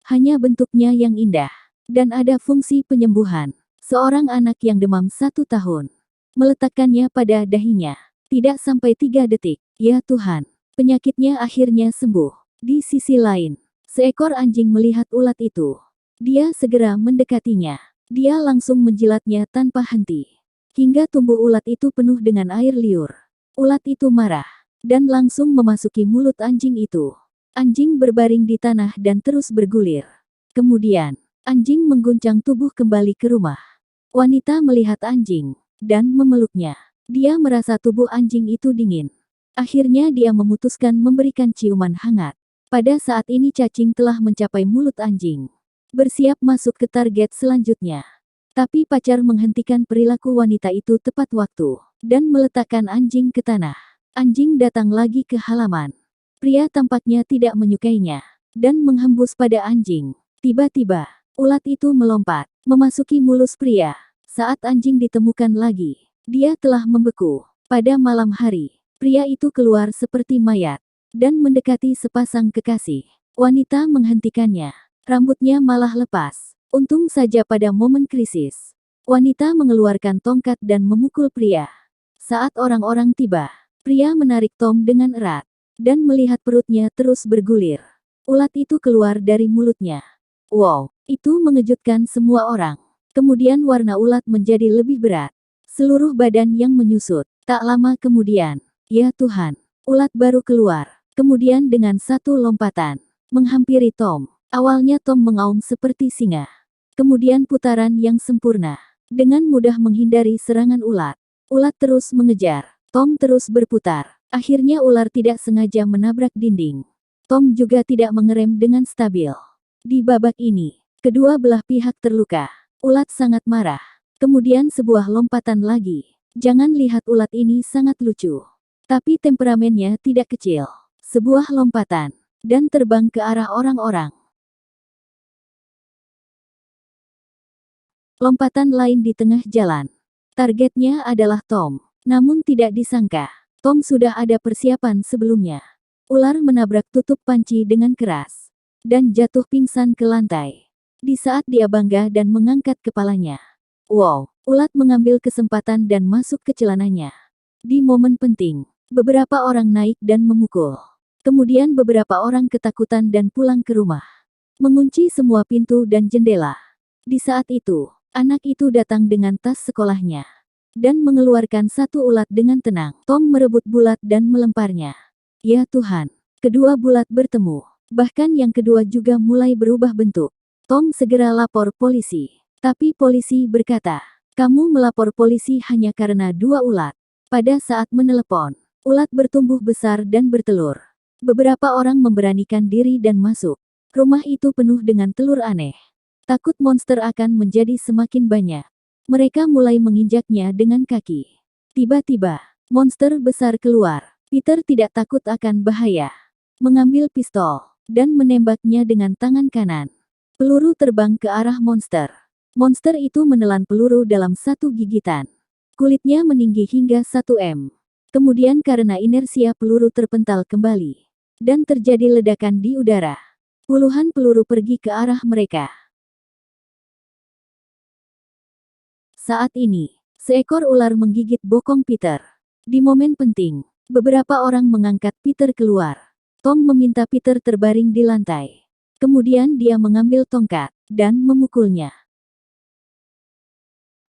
hanya bentuknya yang indah. Dan ada fungsi penyembuhan. Seorang anak yang demam 1 tahun. Meletakkannya pada dahinya. Tidak sampai 3 detik. Ya Tuhan. Penyakitnya akhirnya sembuh. Di sisi lain, seekor anjing melihat ulat itu. Dia segera mendekatinya. Dia langsung menjilatnya tanpa henti. Hingga tubuh ulat itu penuh dengan air liur. Ulat itu marah. Dan langsung memasuki mulut anjing itu. Anjing berbaring di tanah dan terus bergulir. Kemudian, anjing mengguncang tubuh kembali ke rumah. Wanita melihat anjing. Dan memeluknya. Dia merasa tubuh anjing itu dingin. Akhirnya dia memutuskan memberikan ciuman hangat. Pada saat ini cacing telah mencapai mulut anjing. Bersiap masuk ke target selanjutnya. Tapi pacar menghentikan perilaku wanita itu tepat waktu. Dan meletakkan anjing ke tanah. Anjing datang lagi ke halaman. Pria tampaknya tidak menyukainya. Dan menghembus pada anjing. Tiba-tiba, ulat itu melompat. Memasuki mulus pria. Saat anjing ditemukan lagi. Dia telah membeku. Pada malam hari. Pria itu keluar seperti mayat. Dan mendekati sepasang kekasih. Wanita menghentikannya. Rambutnya malah lepas. Untung saja pada momen krisis. Wanita mengeluarkan tongkat dan memukul pria. Saat orang-orang tiba. Pria menarik Tom dengan erat. Dan melihat perutnya terus bergulir. Ulat itu keluar dari mulutnya. Wow, itu mengejutkan semua orang. Kemudian warna ulat menjadi lebih berat. Seluruh badan yang menyusut. Tak lama kemudian. Ya Tuhan, ulat baru keluar. Kemudian dengan satu lompatan, menghampiri Tom. Awalnya Tom mengaum seperti singa. Kemudian putaran yang sempurna. Dengan mudah menghindari serangan ulat. Ulat terus mengejar. Tom terus berputar. Akhirnya ular tidak sengaja menabrak dinding. Tom juga tidak mengerem dengan stabil. Di babak ini, kedua belah pihak terluka. Ulat sangat marah. Kemudian sebuah lompatan lagi. Jangan lihat ulat ini sangat lucu. Tapi temperamennya tidak kecil. Sebuah lompatan. Dan terbang ke arah orang-orang. Lompatan lain di tengah jalan. Targetnya adalah Tom. Namun tidak disangka. Tom sudah ada persiapan sebelumnya. Ular menabrak tutup panci dengan keras. Dan jatuh pingsan ke lantai. Di saat dia bangga dan mengangkat kepalanya. Wow, ulat mengambil kesempatan dan masuk ke celananya. Di momen penting. Beberapa orang naik dan memukul. Kemudian beberapa orang ketakutan dan pulang ke rumah. Mengunci semua pintu dan jendela. Di saat itu, anak itu datang dengan tas sekolahnya. Dan mengeluarkan satu ulat dengan tenang. Tom merebut bulat dan melemparnya. Ya Tuhan, kedua bulat bertemu. Bahkan yang kedua juga mulai berubah bentuk. Tom segera lapor polisi. Tapi polisi berkata, kamu melapor polisi hanya karena 2 ulat. Pada saat menelepon. Ulat bertumbuh besar dan bertelur. Beberapa orang memberanikan diri dan masuk. Rumah itu penuh dengan telur aneh. Takut monster akan menjadi semakin banyak. Mereka mulai menginjaknya dengan kaki. Tiba-tiba, monster besar keluar. Peter tidak takut akan bahaya. Mengambil pistol, dan menembaknya dengan tangan kanan. Peluru terbang ke arah monster. Monster itu menelan peluru dalam satu gigitan. Kulitnya meninggi hingga 1 m. Kemudian karena inersia peluru terpental kembali. Dan terjadi ledakan di udara. Puluhan peluru pergi ke arah mereka. Saat ini, seekor ular menggigit bokong Peter. Di momen penting, beberapa orang mengangkat Peter keluar. Tom meminta Peter terbaring di lantai. Kemudian dia mengambil tongkat, dan memukulnya.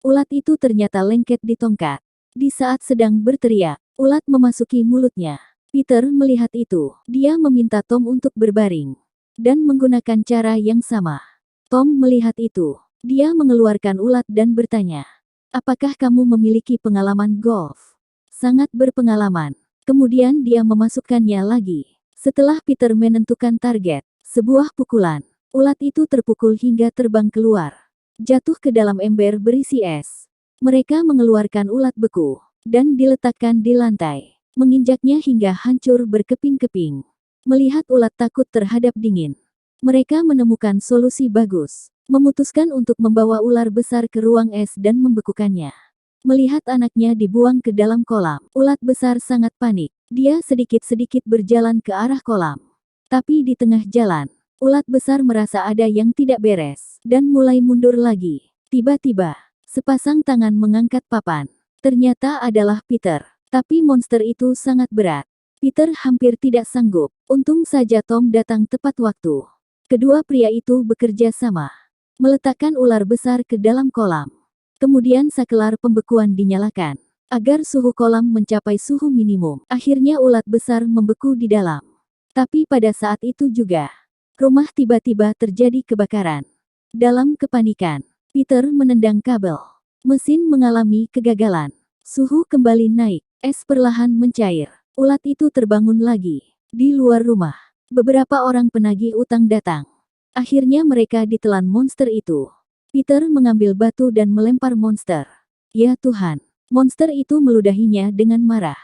Ulat itu ternyata lengket di tongkat. Di saat sedang berteriak, ulat memasuki mulutnya. Peter melihat itu. Dia meminta Tom untuk berbaring. Dan menggunakan cara yang sama. Tom melihat itu. Dia mengeluarkan ulat dan bertanya. Apakah kamu memiliki pengalaman golf? Sangat berpengalaman. Kemudian dia memasukkannya lagi. Setelah Peter menentukan target, sebuah pukulan. Ulat itu terpukul hingga terbang keluar. Jatuh ke dalam ember berisi es. Mereka mengeluarkan ulat beku. Dan diletakkan di lantai. Menginjaknya hingga hancur berkeping-keping. Melihat ulat takut terhadap dingin. Mereka menemukan solusi bagus. Memutuskan untuk membawa ular besar ke ruang es dan membekukannya. Melihat anaknya dibuang ke dalam kolam. Ulat besar sangat panik. Dia sedikit-sedikit berjalan ke arah kolam. Tapi di tengah jalan, Ulat besar merasa ada yang tidak beres, dan mulai mundur lagi. Tiba-tiba, sepasang tangan mengangkat papan. Ternyata adalah Peter. Tapi monster itu sangat berat. Peter hampir tidak sanggup. Untung saja Tom datang tepat waktu. Kedua pria itu bekerja sama. Meletakkan ular besar ke dalam kolam. Kemudian sakelar pembekuan dinyalakan. Agar suhu kolam mencapai suhu minimum. Akhirnya ulat besar membeku di dalam. Tapi pada saat itu juga, rumah tiba-tiba terjadi kebakaran. Dalam kepanikan, Peter menendang kabel. Mesin mengalami kegagalan. Suhu kembali naik. Es perlahan mencair. Ulat itu terbangun lagi. Di luar rumah, beberapa orang penagih utang datang. Akhirnya mereka ditelan monster itu. Peter mengambil batu dan melempar monster. Ya Tuhan, monster itu meludahinya dengan marah.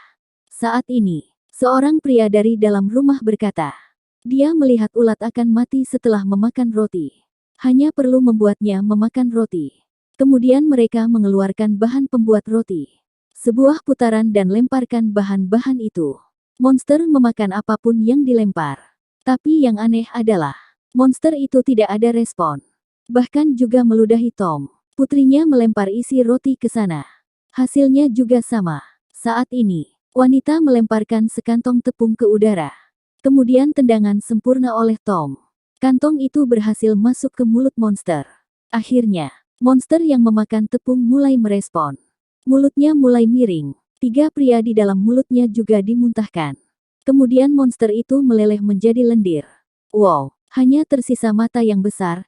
Saat ini, seorang pria dari dalam rumah berkata, dia melihat ulat akan mati setelah memakan roti. Hanya perlu membuatnya memakan roti. Kemudian mereka mengeluarkan bahan pembuat roti. Sebuah putaran dan lemparkan bahan-bahan itu. Monster memakan apapun yang dilempar. Tapi yang aneh adalah, monster itu tidak ada respon. Bahkan juga meludahi Tom. Putrinya melempar isi roti ke sana. Hasilnya juga sama. Saat ini, wanita melemparkan sekantong tepung ke udara. Kemudian tendangan sempurna oleh Tom. Kantong itu berhasil masuk ke mulut monster. Akhirnya, monster yang memakan tepung mulai merespon. Mulutnya mulai miring. 3 pria di dalam mulutnya juga dimuntahkan. Kemudian monster itu meleleh menjadi lendir. Wow, hanya tersisa mata yang besar,